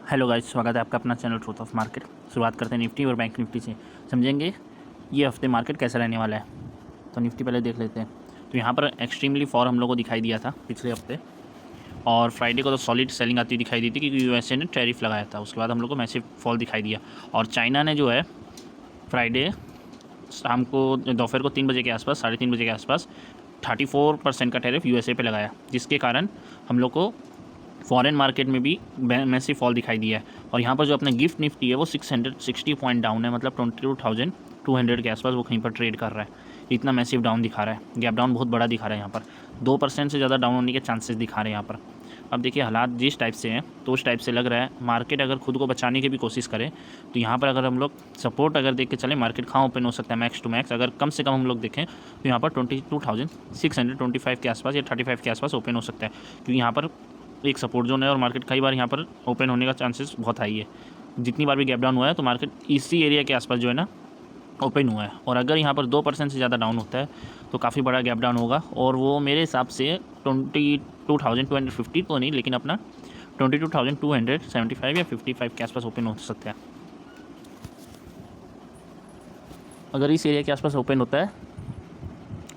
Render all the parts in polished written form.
Hello guys, स्वागत है आपका अपना चैनल ट्रूथ ऑफ मार्केट। शुरुआत करते हैं निफ्टी और बैंक निफ्टी से। समझेंगे ये हफ्ते मार्केट कैसा रहने वाला है। तो निफ्टी पहले देख लेते हैं। तो यहाँ पर एक्सट्रीमली फॉर हम लोग को दिखाई दिया था पिछले हफ्ते, और फ्राइडे को तो सॉलिड सेलिंग आती दिखाई दी थी क्योंकि यूएसए ने टैरिफ लगाया था। उसके बाद हम लोग को मैसिव फॉल दिखाई दिया, और चाइना ने जो है फ्राइडे शाम को दोपहर को 3 बजे के आसपास, 3:30 बजे के आसपास 34% का टैरिफ यूएसए पे लगाया, जिसके कारण हम लोग को फॉरेन मार्केट में भी मैसिव फॉल दिखाई दिया है। और यहाँ पर जो अपने गिफ्ट निफ्टी है वो 660 पॉइंट डाउन है, मतलब 22,200 के आसपास वो कहीं पर ट्रेड कर रहा है। इतना मैसिव डाउन दिखा रहा है, गैप डाउन बहुत बड़ा दिखा रहा है। यहाँ पर 2% से ज़्यादा डाउन होने के चांसेस दिखा रहे हैं यहाँ पर। अब देखिए हालात जिस टाइप से हैं तो उस टाइप से लग रहा है मार्केट अगर खुद को बचाने की भी कोशिश करे तो यहाँ पर अगर हम लोग सपोर्ट अगर देख के चले, मार्केट कहाँ ओपन हो सकता है मैक्स टू मैक्स, अगर कम से कम हम लोग देखें तो यहाँ पर 22,625 के आसपास या 35 के आसपास ओपन हो सकता है, क्योंकि यहाँ पर एक सपोर्ट जोन है और मार्केट कई बार यहाँ पर ओपन होने का चांसेस बहुत हाई है। जितनी बार भी गैप डाउन हुआ है तो मार्केट इसी एरिया के आसपास जो है ना ओपन हुआ है। और अगर यहाँ पर 2% से ज़्यादा डाउन होता है तो काफ़ी बड़ा गैप डाउन होगा, और वो मेरे हिसाब से 22,250 तो नहीं, लेकिन अपना 22,275 या 55 के आसपास ओपन हो सकता है। अगर इस एरिया के आसपास ओपन होता है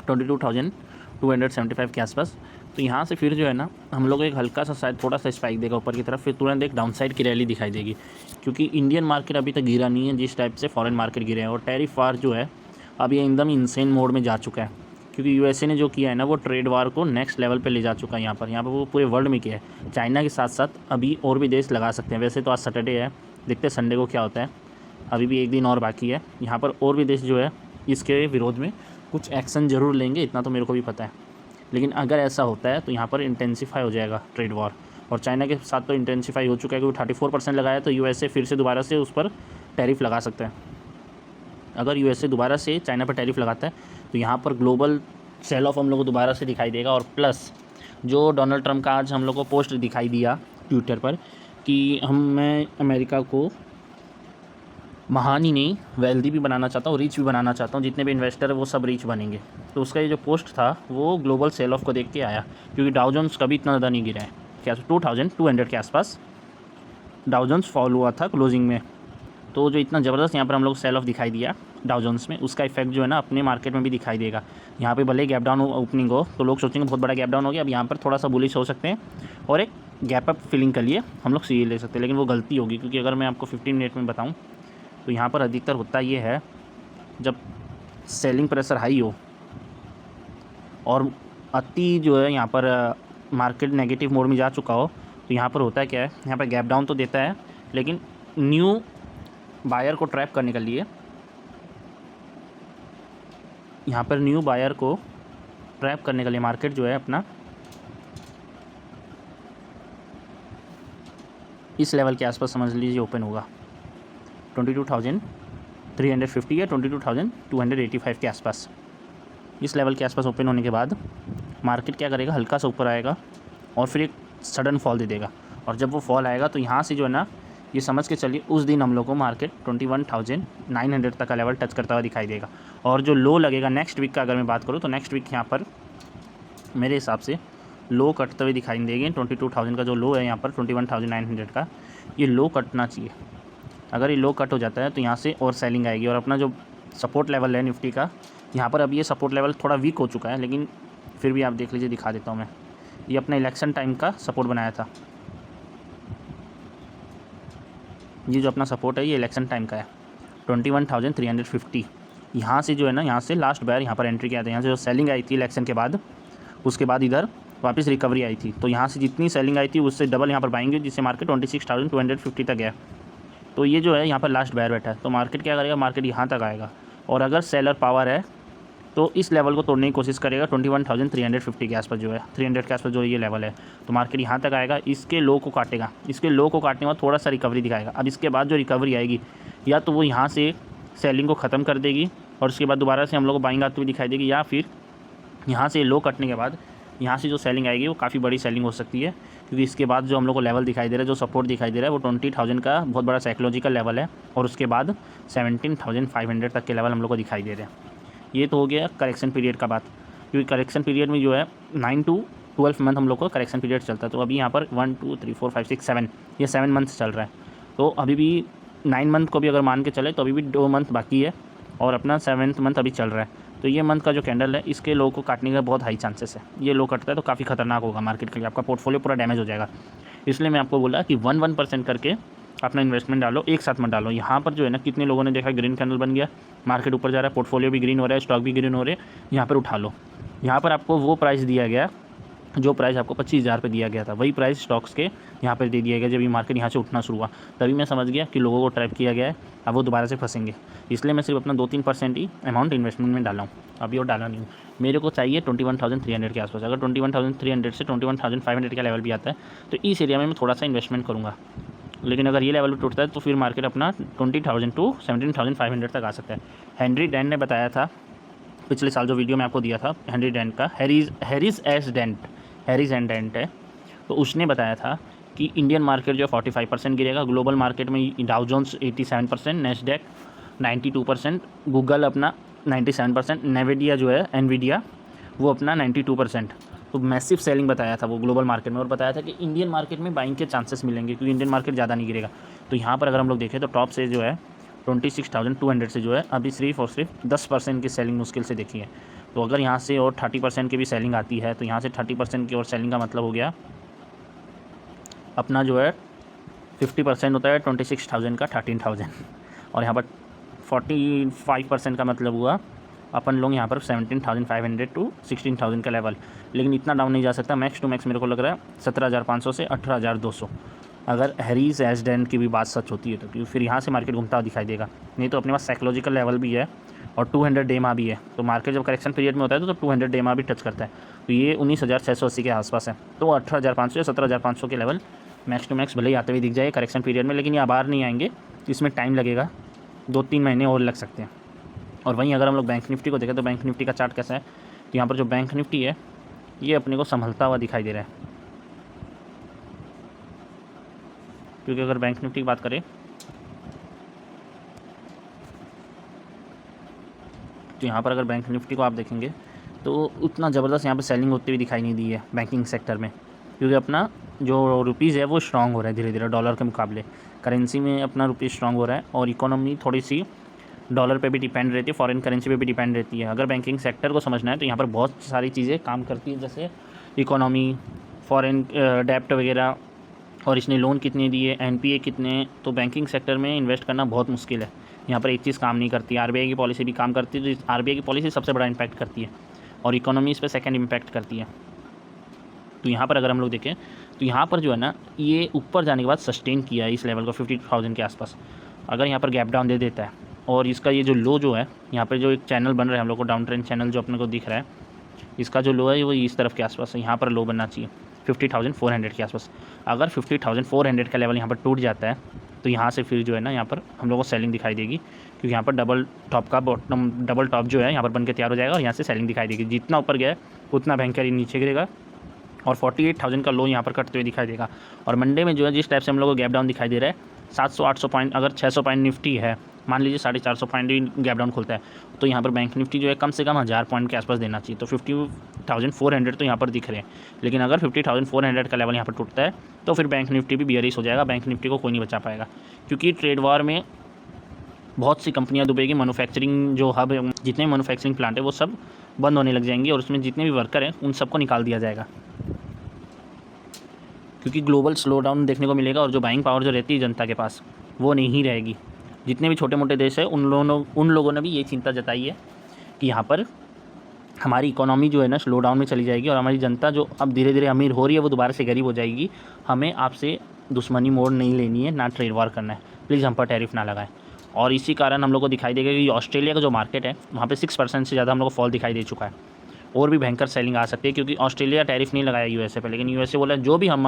22,275 के आसपास, तो यहाँ से फिर जो है ना हम लोग एक हल्का सा शायद थोड़ा सा स्पाइक देगा ऊपर की तरफ, फिर तुरंत एक डाउनसाइड की रैली दिखाई देगी, क्योंकि इंडियन मार्केट अभी तक गिरा नहीं है जिस टाइप से फॉरेन मार्केट गिरे हैं। और टैरिफ वार जो है अब ये एकदम इंसेन मोड में जा चुका है, क्योंकि यूएसए ने जो किया है ना वो ट्रेड वार को नेक्स्ट लेवल पे ले जा चुका है। यहाँ पर वो पूरे वर्ल्ड में किया है। चाइना के साथ साथ अभी और भी देश लगा सकते हैं। वैसे तो आज सैटरडे है, देखते हैं संडे को क्या होता है, अभी भी एक दिन और बाकी है। यहाँ पर और भी देश जो है इसके विरोध में कुछ एक्शन ज़रूर लेंगे, इतना तो मेरे को भी पता है। लेकिन अगर ऐसा होता है तो यहाँ पर इंटेंसिफाई हो जाएगा ट्रेड वॉर, और चाइना के साथ तो इंटेंसिफाई हो चुका है क्योंकि 34% लगाया, तो यूएसए फिर से दोबारा से उस पर टैरिफ लगा सकता है। अगर यूएसए दोबारा से चाइना पर टैरिफ लगाता है तो यहाँ पर ग्लोबल सेल ऑफ हम लोग को दोबारा से दिखाई देगा। और प्लस जो डोनाल्ड ट्रंप का आज हम लोग को पोस्ट दिखाई दिया ट्विटर पर कि मैं अमेरिका को महान ही नहीं, वेल्दी भी बनाना चाहता हूँ, रिच भी बनाना चाहता हूँ, जितने भी इन्वेस्टर है वो सब रिच बनेंगे। तो उसका ये जो पोस्ट था वो ग्लोबल सेल ऑफ को देख के आया, क्योंकि डाउ जोन्स कभी इतना ज़्यादा नहीं गिरा है। क्या 2200 के आसपास डाउ जोन्स फॉल हुआ था क्लोजिंग में। तो जो इतना ज़बरदस्त यहाँ पर हम लोग सेल ऑफ दिखाई दिया डाउ जोन्स में, उसका इफेक्ट जो है ना अपने मार्केट में भी दिखाई देगा। यहाँ पे भले गैप डाउन ओपनिंग हो तो लोग सोचेंगे बहुत बड़ा गैप डाउन हो गया, अब यहाँ पर थोड़ा सा बुलिश हो सकते हैं और एक गैप अप फिलिंग के लिए हम लोग सी ले सकते हैं। लेकिन वो गलती होगी, क्योंकि अगर मैं आपको 15 मिनट में बताऊँ तो यहाँ पर अधिकतर होता ये है जब सेलिंग प्रेशर हाई हो और अति जो है यहाँ पर मार्केट नेगेटिव मोड में जा चुका हो, तो यहाँ पर होता है क्या है, यहाँ पर गैप डाउन तो देता है लेकिन न्यू बायर को ट्रैप करने के लिए, यहाँ पर न्यू बायर को ट्रैप करने के लिए मार्केट जो है अपना इस लेवल के आसपास समझ लीजिए ओपन होगा 22,350 या 22,285 के आसपास। इस लेवल के आसपास ओपन होने के बाद मार्केट क्या करेगा, हल्का सा ऊपर आएगा और फिर एक सडन फॉल दे देगा। और जब वो फॉल आएगा तो यहाँ से जो है ना ये समझ के चलिए उस दिन हम लोग को मार्केट 21,900 तक का लेवल टच करता हुआ दिखाई देगा। और जो लो लगेगा नेक्स्ट वीक का अगर मैं बात करूँ तो नेक्स्ट वीक यहाँ पर मेरे हिसाब से लो कटते हुए दिखाई देंगे। 22,000 का जो लो है यहाँ पर 21,900 का, ये लो कटना चाहिए। अगर ये लो कट हो जाता है तो यहाँ से और सेलिंग आएगी। और अपना जो सपोर्ट लेवल है निफ्टी का, यहाँ पर अभी ये सपोर्ट लेवल थोड़ा वीक हो चुका है, लेकिन फिर भी आप देख लीजिए, दिखा देता हूँ मैं। ये अपना इलेक्शन टाइम का सपोर्ट बनाया था, ये जो अपना सपोर्ट है ये इलेक्शन टाइम का है 21,350। यहाँ से जो है ना, यहाँ से लास्ट बार यहाँ पर एंट्री किया था। यहाँ से जो सेलिंग आई थी इलेक्शन के बाद, उसके बाद इधर वापस रिकवरी आई थी, तो यहाँ से जितनी सेलिंग आई थी उससे डबल यहाँ पर बाएंगे, जिससे मार्केट 26,250 तक गया। तो ये जो है यहाँ पर लास्ट बायर बैठा है, तो मार्केट क्या करेगा, मार्केट यहाँ तक आएगा। और अगर सेलर पावर है तो इस लेवल को तोड़ने की कोशिश करेगा 21,350 के आसपास, जो है 300 के आसपास जो ये लेवल है, तो मार्केट यहाँ तक आएगा, इसके लो को काटेगा। इसके लो को काटने के बाद थोड़ा सा रिकवरी दिखाएगा। अब इसके बाद जो रिकवरी आएगी, या तो वो यहाँ से सेलिंग को ख़त्म कर देगी और उसके बाद दोबारा से हम लोग को बाइंग आती हुई दिखाई देगी, या फिर यहाँ से लो कटने के बाद यहाँ से जो सेलिंग आएगी वो काफ़ी बड़ी सेलिंग हो सकती है, क्योंकि इसके बाद जो हम लोग को लेवल दिखाई दे रहा है, जो सपोर्ट दिखाई दे रहा है, वो 20,000 का बहुत बड़ा साइकोलॉजिकल लेवल है, और उसके बाद 17,500 तक के लेवल हम लोग को दिखाई दे रहे हैं। ये तो हो गया करेक्शन पीरियड का बात, क्योंकि करेक्शन पीरियड में जो है 9 to 12 मंथ हम लोग को करेक्शन पीरियड चलता है। तो अभी यहाँ पर 1 2 3 4 5 6 7 ये 7 मंथ चल रहा है। तो अभी भी 9 मंथ को भी अगर मान के चले तो अभी भी 2 मंथ बाकी है और अपना 7th मंथ अभी चल रहा है। तो ये मंथ का जो कैंडल है इसके लो को काटने का बहुत हाई चांसेस है। ये लो कटता है तो काफ़ी खतरनाक होगा मार्केट के लिए, आपका पोर्टफोलियो पूरा डैमेज हो जाएगा। इसलिए मैं आपको बोला कि 1% करके अपना इन्वेस्टमेंट डालो, एक साथ मत डालो। यहाँ पर जो है ना कितने लोगों ने देखा ग्रीन कैंडल बन गया, मार्केट ऊपर जा रहा है, पोर्टफोलियो भी ग्रीन हो रहा है, स्टॉक भी ग्रीन हो रहे हैं, यहाँ पर उठा लो। यहाँ पर आपको वो प्राइस दिया गया जो प्राइस आपको 25,000 पे दिया गया था, वही प्राइस स्टॉक्स के यहाँ पर दे दिया गया जब ये मार्केट यहाँ से उठना शुरू हुआ। तभी मैं समझ गया कि लोगों को ट्रैप किया गया है, अब वो दोबारा से फंसेंगे। इसलिए मैं सिर्फ अपना 2-3% ही अमाउंट इन्वेस्टमेंट में डाला हूँ, अभी और डाला नहीं हूँ। मेरे को चाहिए 21,300 के आसपास। अगर 21,300 से 21,500 का लेवल भी आता है तो इस एरिया में मैं थोड़ा सा इन्वेस्टमेंट करूँगा। लेकिन अगर ये लेवल भी टूटता है तो फिर मार्केट अपना 20,000 टू 17,500 तक आ सकता है। हेनरी डेंट ने बताया था पिछले साल जो वीडियो मैं आपको दिया था हेनरी डेंट का, हैरिस एंड डेंट है, तो उसने बताया था कि इंडियन मार्केट जो 45% गिरेगा, ग्लोबल मार्केट में डाउ जोन्स 87%, नेस्डैक 92%, गूगल अपना 97%, नेविडिया जो है एनवीडिया वो अपना 92%। तो मैसिव सेलिंग बताया था वो ग्लोबल मार्केट में, और बताया था कि इंडियन मार्केट में बाइंग के चांसेस मिलेंगे क्योंकि इंडियन मार्केट ज़्यादा नहीं गिरेगा। तो यहाँ पर अगर हम लोग देखें तो टॉप से जो है 26,200 से जो है अभी सिर्फ और सिर्फ 10% की सेलिंग मुश्किल से देखी है। तो अगर यहाँ से और 30% की भी सेलिंग आती है तो यहाँ से 30% की और सेलिंग का मतलब हो गया अपना जो है 50% होता है 26,000 का 13,000, और यहाँ पर 45% का मतलब हुआ अपन लोग यहाँ पर 17,500 टू 16,000 का लेवल। लेकिन इतना डाउन नहीं जा सकता, मैक्स टू मैक्स मेरे को लग रहा है 17,500 से 18,200, अगर हैरिस एसडेंट की भी बात सच होती है तो, क्योंकि फिर यहाँ से मार्केट घूमता हुआ दिखाई देगा। नहीं तो अपने पास साइकोलॉजिकल लेवल भी है और 200 डे मा भी है। तो मार्केट जब करेक्शन पीरियड में होता है तो 200 डे मा भी टच करता है। तो ये 19,680 के आसपास है। तो 18,500 या 17,500 के लेवल मैक्स टू मैक्स भले ही आते हुए दिख जाए करेक्शन पीरियड में, लेकिन ये बाहर नहीं आएंगे, इसमें टाइम लगेगा, 2-3 महीने और लग सकते हैं। और वहीं अगर हम लोग बैंक निफ्टी को देखें तो बैंक निफ्टी का चार्ट कैसा है, तो यहाँ पर जो बैंक निफ्टी है ये अपने को संभलता हुआ दिखाई दे रहा है। क्योंकि अगर बैंक निफ्टी की बात करें तो यहाँ पर अगर बैंक निफ्टी को आप देखेंगे तो उतना ज़बरदस्त यहाँ पर सेलिंग होती हुई दिखाई नहीं दी है बैंकिंग सेक्टर में, क्योंकि अपना जो रुपीज़ है वो स्ट्रॉन्ग हो रहा है धीरे धीरे डॉलर के मुकाबले, करेंसी में अपना रुपीज़ स्ट्रॉन्ग हो रहा है और इकोनॉमी थोड़ी सी डॉलर पे भी डिपेंड रहती है, फॉरेन करेंसी पे भी डिपेंड रहती है। अगर बैंकिंग सेक्टर को समझना है तो यहाँ पर बहुत सारी चीज़ें काम करती हैं, जैसे इकोनॉमी, फॉरेन डेप्ट वगैरह, और इसने लोन कितने दिए, एनपीए कितने। तो बैंकिंग सेक्टर में इन्वेस्ट करना बहुत मुश्किल है। यहाँ पर एक चीज़ काम नहीं करती, आरबीआई की पॉलिसी भी काम करती है, तो आरबीआई की पॉलिसी सबसे बड़ा इम्पैक्ट करती है और इकोनॉमी इस पर सेकेंड इम्पैक्ट करती है। तो यहाँ पर अगर हम लोग देखें तो यहाँ पर जो है ना ये ऊपर जाने के बाद सस्टेन किया है इस लेवल को 50,000 के आसपास। अगर यहाँ पर गैप डाउन दे देता है और इसका ये जो लो जो है यहाँ पर जो एक चैनल बन रहा है हम लोग को, डाउन ट्रेंड चैनल जो अपने को दिख रहा है, इसका जो लो है वो इस तरफ के आसपास है, यहाँ पर लो बनना चाहिए 50,400 के आसपास। अगर 50,400 का लेवल यहाँ पर टूट जाता है तो यहाँ से फिर जो है ना यहाँ पर हम लोग को सेलिंग दिखाई देगी, क्योंकि यहाँ पर डबल टॉप जो है यहाँ पर बन के तैयार हो जाएगा और यहाँ से सेलिंग दिखाई देगी। जितना ऊपर गया उतना भयंकर ही नीचे गिरेगा और 48,000 का लो यहाँ पर कटते हुए दिखाई देगा। और मंडे में जो है जिस टाइप से हम लोग को गैप डाउन दिखाई दे रहा है 700-800 पॉइंट, अगर 600 पॉइंट निफ्टी है, मान लीजिए 450 पॉइंट भी गैप डाउन खुलता है, तो यहाँ पर बैंक निफ्टी जो है कम से कम 1000 पॉइंट के आसपास देना चाहिए। तो 50,400 तो यहाँ पर दिख रहे हैं, लेकिन अगर 50,400 का लेवल यहाँ पर टूटता है तो फिर बैंक निफ्टी भी बियरिश हो जाएगा, बैंक निफ्टी को कोई नहीं बचा पाएगा। क्योंकि ट्रेड वॉर में बहुत सी कंपनियां डूबेगी, मैन्युफैक्चरिंग जो हब है, जितने मैन्युफैक्चरिंग प्लांट है वो सब बंद होने लग जाएंगे और उसमें जितने भी वर्कर हैं उन सबको निकाल दिया जाएगा, क्योंकि ग्लोबल स्लो डाउन देखने को मिलेगा और जो बाइंग पावर जो रहती है जनता के पास वो नहीं रहेगी। जितने भी छोटे मोटे देश हैं उन लोगों ने भी ये चिंता जताई है कि यहाँ पर हमारी इकोनॉमी जो है ना स्लो डाउन में चली जाएगी और हमारी जनता जो अब धीरे धीरे अमीर हो रही है वो दोबारा से गरीब हो जाएगी। हमें आपसे दुश्मनी मोड़ नहीं लेनी है, ना ट्रेड वॉर करना है, प्लीज़ हम पर टैरिफ ना लगाएं। और इसी कारण हम लोग को दिखाई देगा कि ऑस्ट्रेलिया का जो मार्केट है वहाँ पे 6% से ज़्यादा हम लोग को फॉल दिखाई दे चुका है और भी भयंकर सेलिंग आ सकती है, क्योंकि ऑस्ट्रेलिया टैरिफ नहीं लगाया यूएसए पे, लेकिन यूएसए बोला जो भी हम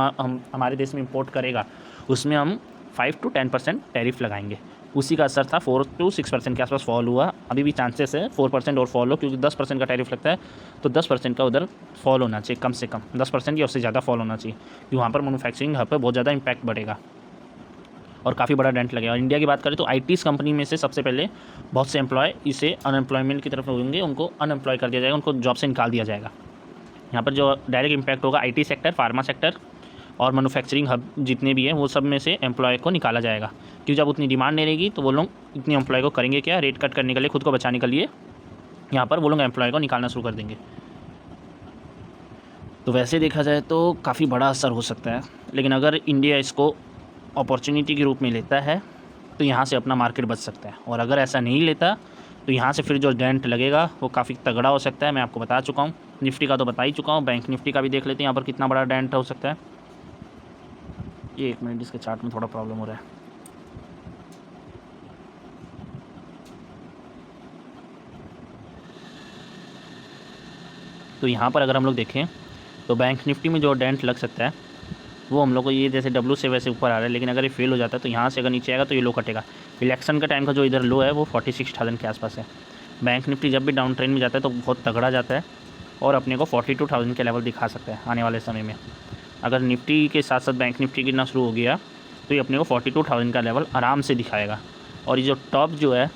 हमारे देश में इंपोर्ट करेगा उसमें हम 5-10% टैरिफ लगाएंगे। उसी का असर था, 4-6% के आसपास फॉल हुआ। अभी भी चांसेस है 4% और फॉल हो, क्योंकि 10% का टैरिफ लगता है तो 10% का उधर फॉल होना चाहिए, कम से कम 10% या उससे ज़्यादा फॉल होना चाहिए, क्योंकि वहाँ पर मैन्युफैक्चरिंग हब पर बहुत ज़्यादा इम्पैक्ट बढ़ेगा और काफ़ी बड़ा डेंट लगेगा। और इंडिया की बात करें तो आईटीज़ कंपनी में से सबसे पहले बहुत से एम्प्लॉय इसे अनएम्प्लॉयमेंट की तरफ होंगे, उनको अनएम्प्लॉय कर दिया जाएगा, उनको जॉब से निकाल दिया जाएगा। यहाँ पर जो डायरेक्ट इम्पैक्ट होगा IT सेक्टर, फार्मा सेक्टर और मैन्युफैक्चरिंग हब जितने भी हैं वो सब में से एम्प्लॉय को निकाला जाएगा, क्योंकि जब उतनी डिमांड नहीं रहेगी तो वो लोग इतनी एम्प्लॉय को करेंगे क्या, रेट कट करने के लिए, खुद को बचाने के लिए यहाँ पर वो लोग एम्प्लॉय को निकालना शुरू कर देंगे। तो वैसे देखा जाए तो काफ़ी बड़ा असर हो सकता है, लेकिन अगर इंडिया इसको अपॉर्चुनिटी के रूप में लेता है तो यहाँ से अपना मार्केट बच सकता है, और अगर ऐसा नहीं लेता तो यहाँ से फिर जो डेंट लगेगा वो काफ़ी तगड़ा हो सकता है। मैं आपको बता चुका हूँ, निफ्टी का तो बता ही चुका हूँ, बैंक निफ्टी का भी देख लेते हैं यहाँ पर कितना बड़ा डेंट हो सकता है। ये 1 मिनट, इसके चार्ट में थोड़ा प्रॉब्लम हो रहा है। तो यहाँ पर अगर हम लोग देखें तो बैंक निफ्टी में जो डेंट लग सकता है वो हम लोग को ये जैसे W से वैसे ऊपर आ रहा है, लेकिन अगर ये फेल हो जाता है तो यहाँ से अगर नीचे आएगा तो ये लो कटेगा। इलेक्शन का टाइम का जो इधर लो है वो 46,000 के आसपास है। बैंक निफ्टी जब भी डाउन ट्रेंड में जाता है तो बहुत तगड़ा जाता है और अपने को 42,000 के लेवल दिखा सकता है आने वाले समय में। अगर निफ्टी के साथ साथ बैंक निफ्टी गिरना शुरू हो गया तो ये अपने को 42,000 का लेवल आराम से दिखाएगा। और ये जो टॉप जो है,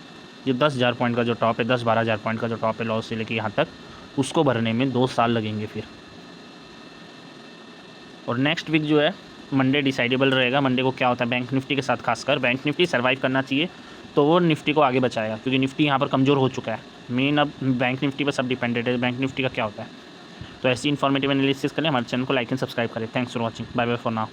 ये 10,000 पॉइंट का जो टॉप है, 10-12,000 पॉइंट का जो टॉप है लॉस से लेके यहाँ तक, उसको भरने में 2 साल लगेंगे फिर। और नेक्स्ट वीक जो है मंडे डिसाइडेबल रहेगा। मंडे को क्या होता है बैंक निफ्टी के साथ, खासकर बैंक निफ्टी सर्वाइव करना चाहिए तो वो निफ्टी को आगे बचाएगा, क्योंकि निफ्टी यहाँ पर कमज़ोर हो चुका है। मेन अब बैंक निफ्टी पर सब डिपेंडेड है, बैंक निफ्टी का क्या होता है। तो ऐसी इन्फॉर्मेटिव एनालिसिस करें, हमारे चैनल को लाइक एंड सब्सक्राइब करें। Thanks for watching, bye bye for now.